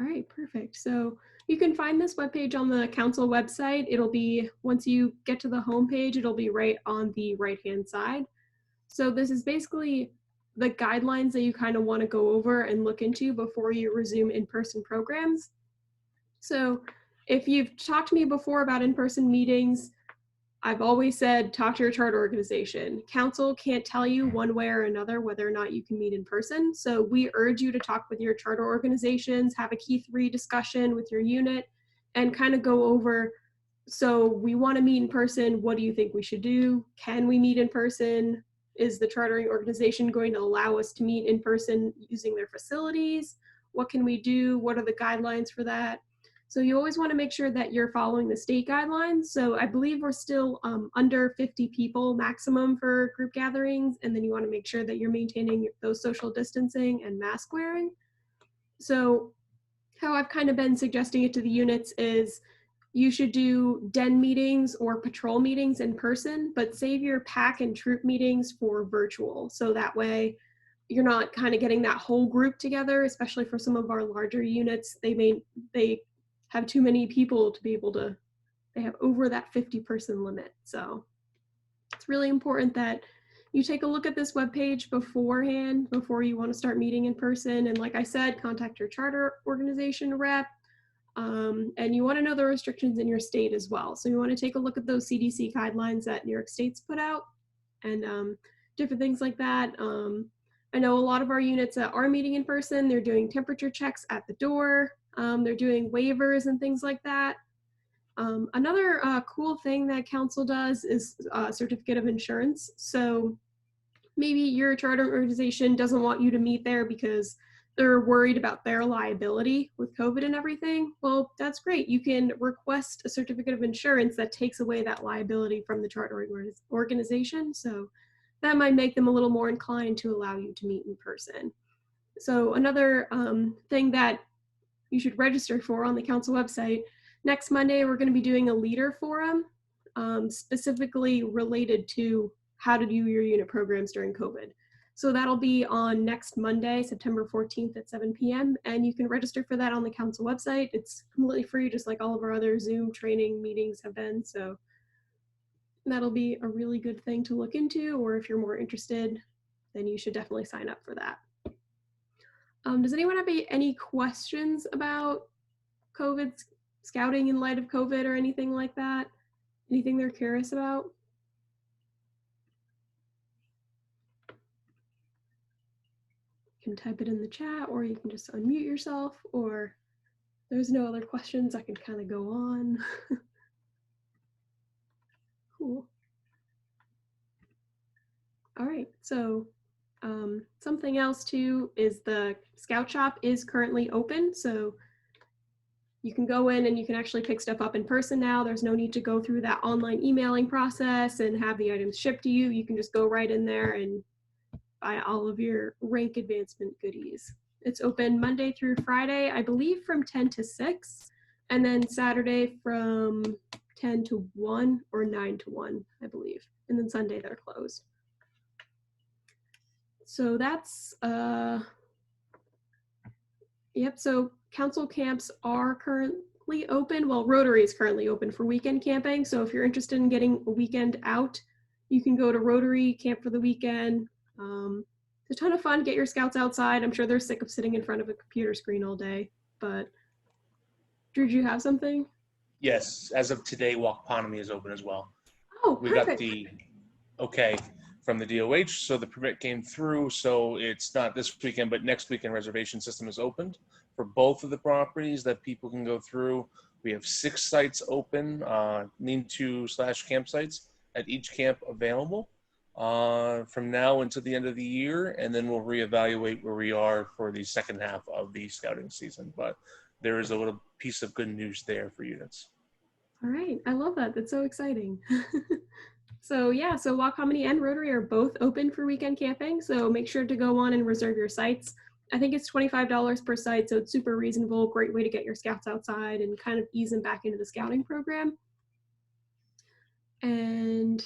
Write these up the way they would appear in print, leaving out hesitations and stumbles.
All right, perfect. So you can find this webpage on the council website. It'll be, once you get to the homepage, it'll be right on the right-hand side. So this is basically the guidelines that you kind of want to go over and look into before you resume in-person programs. So if you've talked to me before about in-person meetings, I've always said, talk to your charter organization. Council can't tell you one way or another whether or not you can meet in person. So we urge you to talk with your charter organizations, have a key 3 discussion with your unit, and kind of go over, so we want to meet in person. What do you think we should do? Can we meet in person? Is the chartering organization going to allow us to meet in person using their facilities? What can we do? What are the guidelines for that? So you always want to make sure that you're following the state guidelines. So I believe we're still under 50 people maximum for group gatherings. And then you want to make sure that you're maintaining those social distancing and mask wearing. So how I've kind of been suggesting it to the units is you should do den meetings or patrol meetings in person, but save your pack and troop meetings for virtual. So that way you're not kind of getting that whole group together, especially for some of our larger units. They have too many people to be able to, they have over that 50-person limit. So it's really important that you take a look at this webpage beforehand, before you want to start meeting in person. And like I said, contact your charter organization rep. And you want to know the restrictions in your state as well. So you want to take a look at those CDC guidelines that New York State's put out and different things like that. I know a lot of our units that are meeting in person, they're doing temperature checks at the door. They're doing waivers and things like that. Another cool thing that council does is a certificate of insurance. So maybe your charter organization doesn't want you to meet there because they're worried about their liability with COVID and everything. Well, that's great. You can request a certificate of insurance that takes away that liability from the charter organization. So that might make them a little more inclined to allow you to meet in person. So another thing that you should register for on the council website, next Monday, we're going to be doing a leader forum specifically related to how to do your unit programs during COVID. So that'll be on next Monday, September 14th at 7 p.m. And you can register for that on the council website. It's completely free, just like all of our other Zoom training meetings have been. So that'll be a really good thing to look into, or if you're more interested, then you should definitely sign up for that. Does anyone have any questions about COVID scouting in light of COVID or anything like that? Anything they're curious about? You can type it in the chat, or you can just unmute yourself, or if there's no other questions, I can kind of go on. Cool. All right, so something else too is the Scout Shop is currently open. So you can go in and you can actually pick stuff up in person now. There's no need to go through that online emailing process and have the items shipped to you. You can just go right in there and buy all of your rank advancement goodies. It's open Monday through Friday, I believe from 10 to 6, and then Saturday from 10 to 1 or 9 to 1, I believe. And then Sunday they're closed. So that's, yep, so council camps are currently open. Well, Rotary is currently open for weekend camping. So if you're interested in getting a weekend out, you can go to Rotary, camp for the weekend. It's a ton of fun. Get your scouts outside. I'm sure they're sick of sitting in front of a computer screen all day. But Drew, do you have something? Yes, as of today, Walkponomy is open as well. Oh, We perfect. got the okay from the DOH, so the permit came through. So it's not this weekend, but next weekend reservation system is opened for both of the properties that people can go through. We have 6 sites open, lean-to / campsites at each camp available from now until the end of the year, and then we'll reevaluate where we are for the second half of the scouting season. But there is a little piece of good news there for units. All right, I love that. That's so exciting. So yeah, so Walkponomy and Rotary are both open for weekend camping. So make sure to go on and reserve your sites. I think it's $25 per site, so it's super reasonable. Great way to get your scouts outside and kind of ease them back into the scouting program. And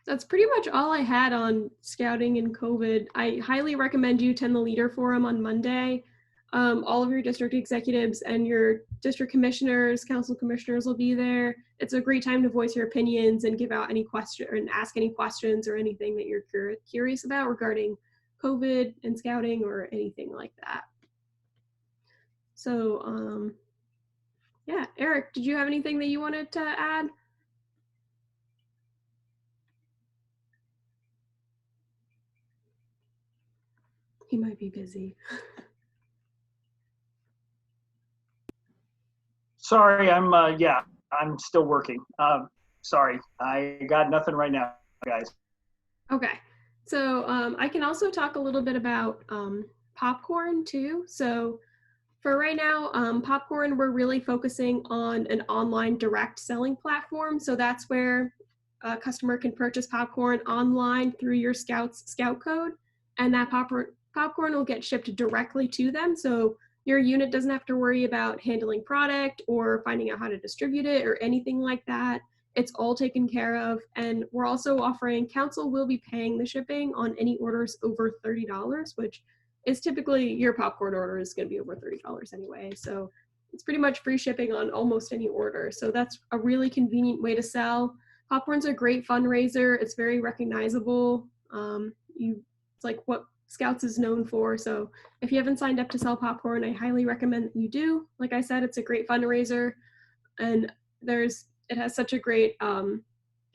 that's pretty much all I had on scouting and COVID. I highly recommend you attend the leader forum on Monday. All of your district executives and your district commissioners, council commissioners will be there. It's a great time to voice your opinions and give out any question and ask any questions or anything that you're curious about regarding COVID and scouting or anything like that. So, yeah, Eric, did you have anything that you wanted to add? He might be busy. Sorry, I'm still working. Sorry, I got nothing right now, guys. Okay, so I can also talk a little bit about popcorn too. So for right now, popcorn, we're really focusing on an online direct selling platform. So that's where a customer can purchase popcorn online through your scout code, and that popcorn will get shipped directly to them. So your unit doesn't have to worry about handling product or finding out how to distribute it or anything like that. It's all taken care of. And we're also offering, council will be paying the shipping on any orders over $30, which is typically your popcorn order is going to be over $30 anyway. So it's pretty much free shipping on almost any order. So that's a really convenient way to sell. Popcorn's a great fundraiser. It's very recognizable. It's like what Scouts is known for. So if you haven't signed up to sell popcorn, I highly recommend that you do. Like I said, it's a great fundraiser, and it has such a great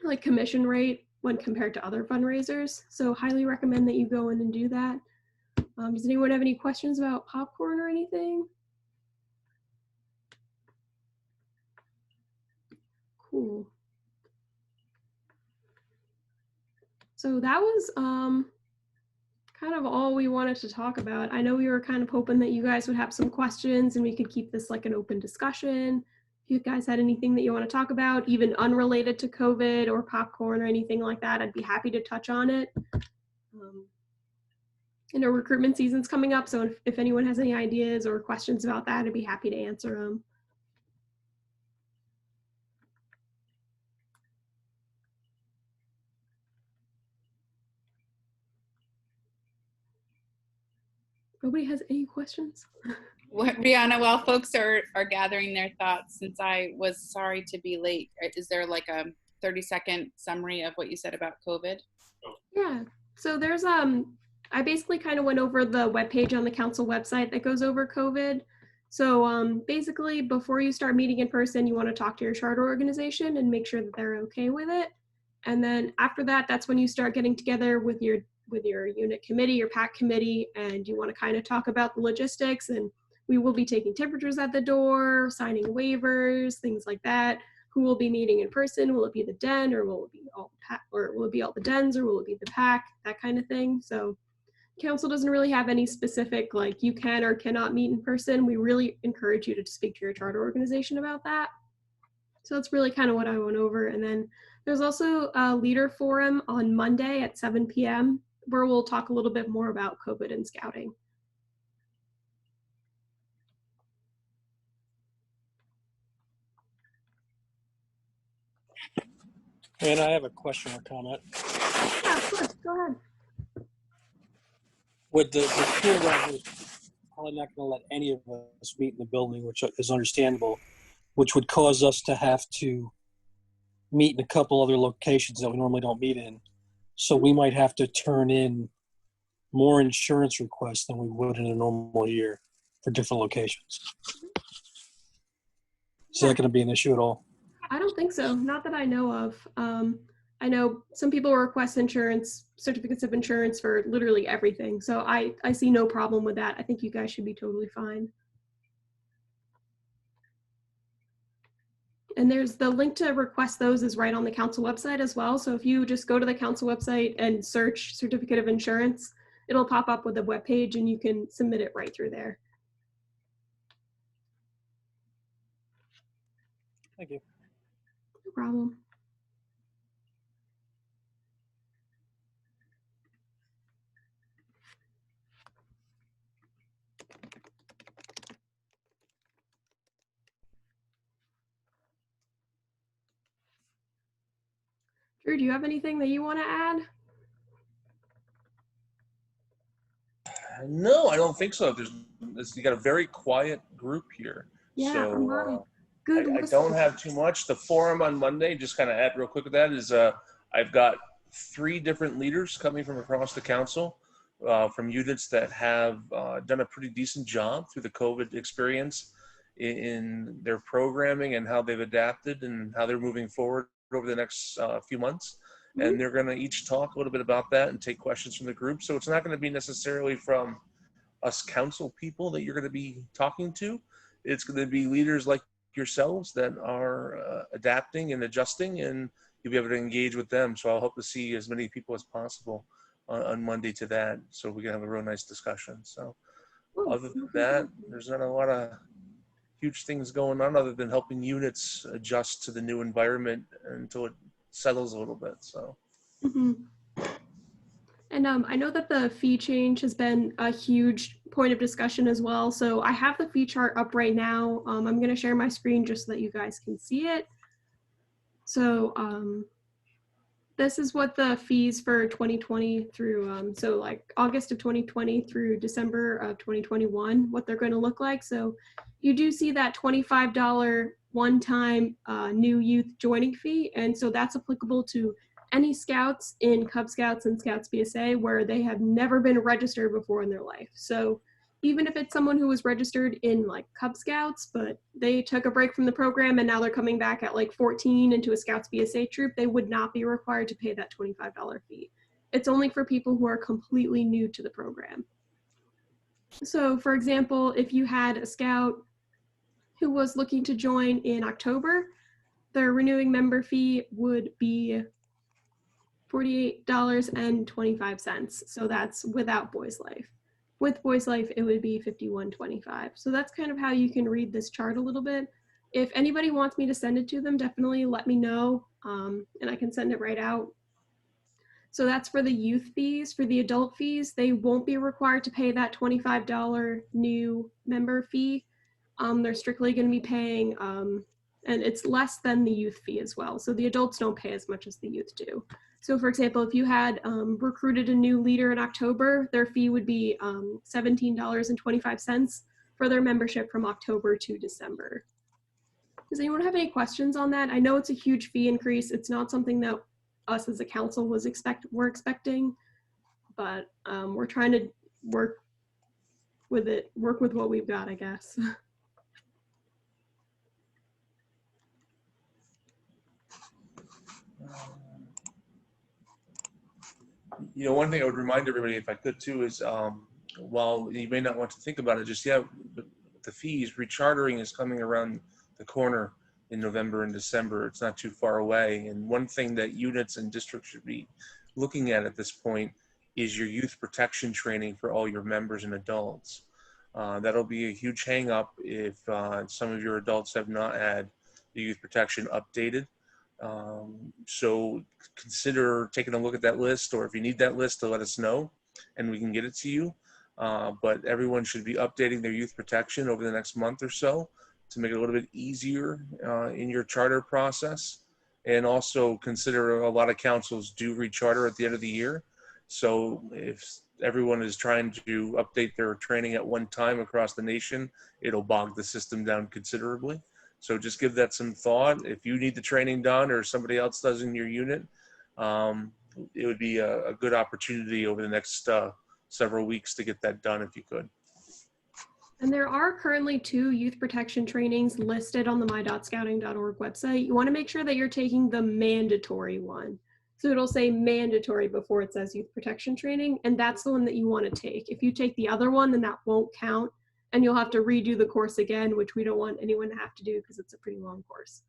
like commission rate when compared to other fundraisers. So highly recommend that you go in and do that. Does anyone have any questions about popcorn or anything? Cool. So that was kind of all we wanted to talk about. I know we were kind of hoping that you guys would have some questions and we could keep this like an open discussion. If you guys had anything that you want to talk about, even unrelated to COVID or popcorn or anything like that, I'd be happy to touch on it. I know recruitment season's coming up, so if anyone has any ideas or questions about that, I'd be happy to answer them. Nobody has any questions? Brianna, while folks are gathering their thoughts, since I was sorry to be late, is there like a 30-second summary of what you said about COVID? Yeah, so there's I basically kind of went over the webpage on the council website that goes over COVID. So basically, before you start meeting in person, you want to talk to your charter organization and make sure that they're okay with it. And then after that, that's when you start getting together with your unit committee, your PAC committee, and you want to kind of talk about the logistics. And we will be taking temperatures at the door, signing waivers, things like that. Who will be meeting in person? Will it be the den, or will it be all the PAC, or will it be all the dens, or will it be the PAC? That kind of thing. So council doesn't really have any specific like you can or cannot meet in person. We really encourage you to speak to your charter organization about that. So that's really kind of what I went over. And then there's also a leader forum on Monday at 7 p.m. where we'll talk a little bit more about COVID and scouting. And I have a question or comment. Yeah, of course. Go ahead. With the school level, probably not going to let any of us meet in the building, which is understandable, which would cause us to have to meet in a couple other locations that we normally don't meet in. So we might have to turn in more insurance requests than we would in a normal year for different locations. Is that going to be an issue at all? I don't think so. Not that I know of. I know some people request insurance, certificates of insurance for literally everything. So I see no problem with that. I think you guys should be totally fine. And there's the link to request those is right on the council website as well. So if you just go to the council website and search certificate of insurance, it'll pop up with a web page and you can submit it right through there. Thank you. No problem. Drew, do you have anything that you want to add? No, I don't think so. You got a very quiet group here. Yeah, a lot of So good I don't listeners. have too much. The forum on Monday, just kind of add real quick with that, is I've got 3 different leaders coming from across the council, from units that have done a pretty decent job through the COVID experience in their programming and how they've adapted and how they're moving forward over the next few months. And they're going to each talk a little bit about that and take questions from the group. So it's not going to be necessarily from us council people that you're going to be talking to. It's going to be leaders like yourselves that are adapting and adjusting, and you'll be able to engage with them. So I'll hope to see as many people as possible on Monday to that, so we can have a real nice discussion. So other than that, there's not a lot of huge things going on other than helping units adjust to the new environment until it settles a little bit. So. Mhm. And I know that the fee change has been a huge point of discussion as well. So I have the fee chart up right now. I'm going to share my screen just so that you guys can see it. So this is what the fees for 2020 through, so like August of 2020 through December of 2021, what they're going to look like. So you do see that $25 one-time new youth joining fee. And so that's applicable to any scouts in Cub Scouts and Scouts BSA where they have never been registered before in their life. So even if it's someone who was registered in like Cub Scouts, but they took a break from the program and now they're coming back at like 14 into a Scouts BSA troop, they would not be required to pay that $25 fee. It's only for people who are completely new to the program. So for example, if you had a scout who was looking to join in October, their renewing member fee would be $48.25. So that's without Boys Life. With Boys Life, it would be $51.25. So that's kind of how you can read this chart a little bit. If anybody wants me to send it to them, definitely let me know, and I can send it right out. So that's for the youth fees. For the adult fees, they won't be required to pay that $25 new member fee. They're strictly going to be paying, and it's less than the youth fee as well. So the adults don't pay as much as the youth do. So for example, if you had recruited a new leader in October, their fee would be $17.25 for their membership from October to December. Does anyone have any questions on that? I know it's a huge fee increase. It's not something that us as a council were expecting, but we're trying to work with what we've got, I guess. You know, one thing I would remind everybody, if I could too, is while you may not want to think about it just yet, but the fees, rechartering is coming around the corner in November and December. It's not too far away. And one thing that units and districts should be looking at this point is your youth protection training for all your members and adults. That'll be a huge hang up if some of your adults have not had the youth protection updated. So consider taking a look at that list, or if you need that list, to let us know and we can get it to you. But everyone should be updating their youth protection over the next month or so to make it a little bit easier in your charter process. And also consider, a lot of councils do recharter at the end of the year. So if everyone is trying to update their training at one time across the nation, it'll bog the system down considerably. So just give that some thought. If you need the training done or somebody else does in your unit, it would be a good opportunity over the next several weeks to get that done if you could. And there are currently 2 youth protection trainings listed on the my.scouting.org website. You want to make sure that you're taking the mandatory one. So it'll say mandatory before it says youth protection training, and that's the one that you want to take. If you take the other one, then that won't count, and you'll have to redo the course again, which we don't want anyone to have to do because it's a pretty long course.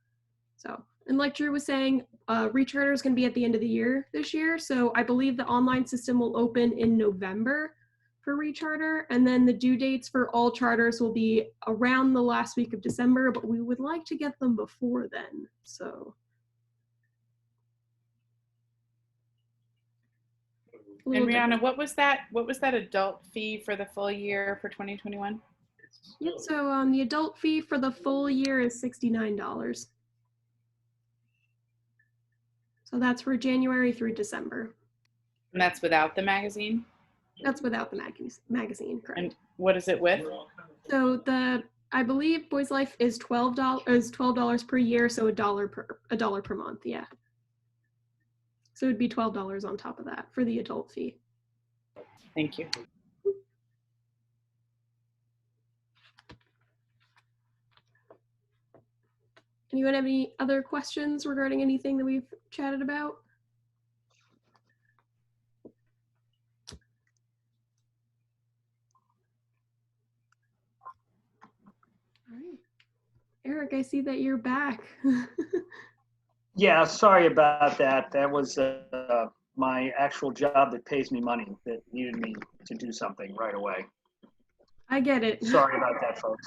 So, and like Drew was saying, recharter is going to be at the end of the year this year. So I believe the online system will open in November for recharter, and then the due dates for all charters will be around the last week of December, but we would like to get them before then. So. And Rihanna, what was that adult fee for the full year for 2021? Yep, so the adult fee for the full year is $69. So that's for January through December. And that's without the magazine? That's without the magazine, correct? And what is it with? So I believe Boys Life is $12 per year, so $1 per month. Yeah. So it'd be $12 on top of that for the adult fee. Thank you. Anyone have any other questions regarding anything that we've chatted about? All right. Eric, I see that you're back. Yeah, sorry about that. That was my actual job that pays me money that needed me to do something right away. I get it. Sorry about that, folks.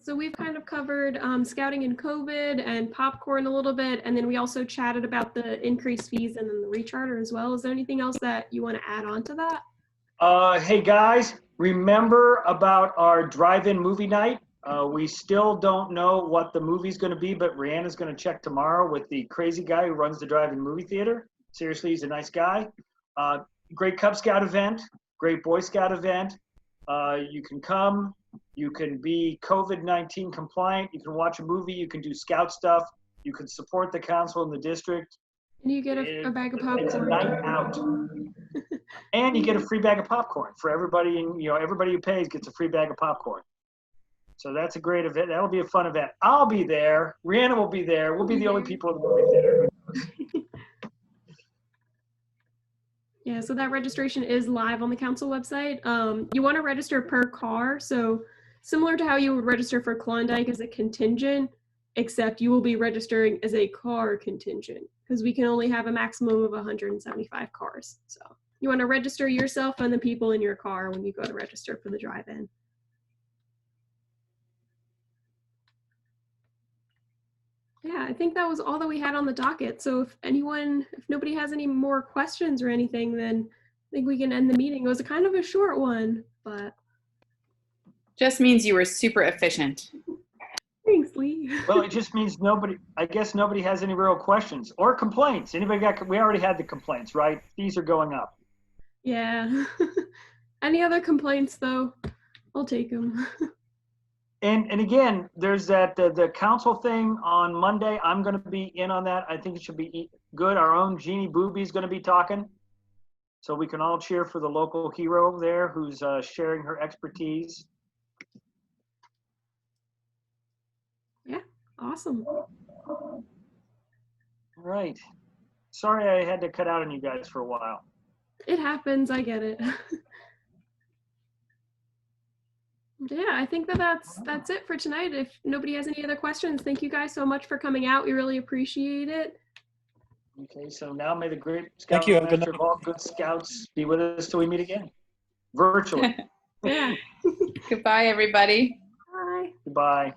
So we've kind of covered scouting and COVID and popcorn a little bit, and then we also chatted about the increased fees and then the recharter as well. Is there anything else that you want to add on to that? Hey guys, remember about our drive-in movie night? We still don't know what the movie's going to be, but Rihanna's going to check tomorrow with the crazy guy who runs the drive-in movie theater. Seriously, he's a nice guy. Great Cub Scout event, great Boy Scout event. You can come. You can be COVID-19 compliant. You can watch a movie. You can do scout stuff. You can support the council in the district. And you get a bag of popcorn. It's a night out. And you get a free bag of popcorn for everybody. And everybody who pays gets a free bag of popcorn. So that's a great event. That'll be a fun event. I'll be there. Rihanna will be there. We'll be the only people in the movie theater. Yeah, so that registration is live on the council website. You want to register per car. So similar to how you would register for Klondike as a contingent, except you will be registering as a car contingent because we can only have a maximum of 175 cars. So you want to register yourself and the people in your car when you go to register for the drive-in. Yeah, I think that was all that we had on the docket. So if nobody has any more questions or anything, then I think we can end the meeting. It was kind of a short one, but. Just means you were super efficient. Thanks, Lee. Well, it just means I guess nobody has any real questions or complaints. We already had the complaints, right? Fees are going up. Yeah. Any other complaints though? I'll take them. And again, there's that the council thing on Monday. I'm going to be in on that. I think it should be good. Our own Jeannie Booby's going to be talking, so we can all cheer for the local hero there who's sharing her expertise. Yeah, awesome. All right. Sorry I had to cut out on you guys for a while. It happens. I get it. Yeah, I think that's it for tonight. If nobody has any other questions, thank you guys so much for coming out. We really appreciate it. Okay, so now may the great scout Thank you. master of all good scouts be with us till we meet again, virtually. Yeah. Goodbye, everybody. Bye. Goodbye.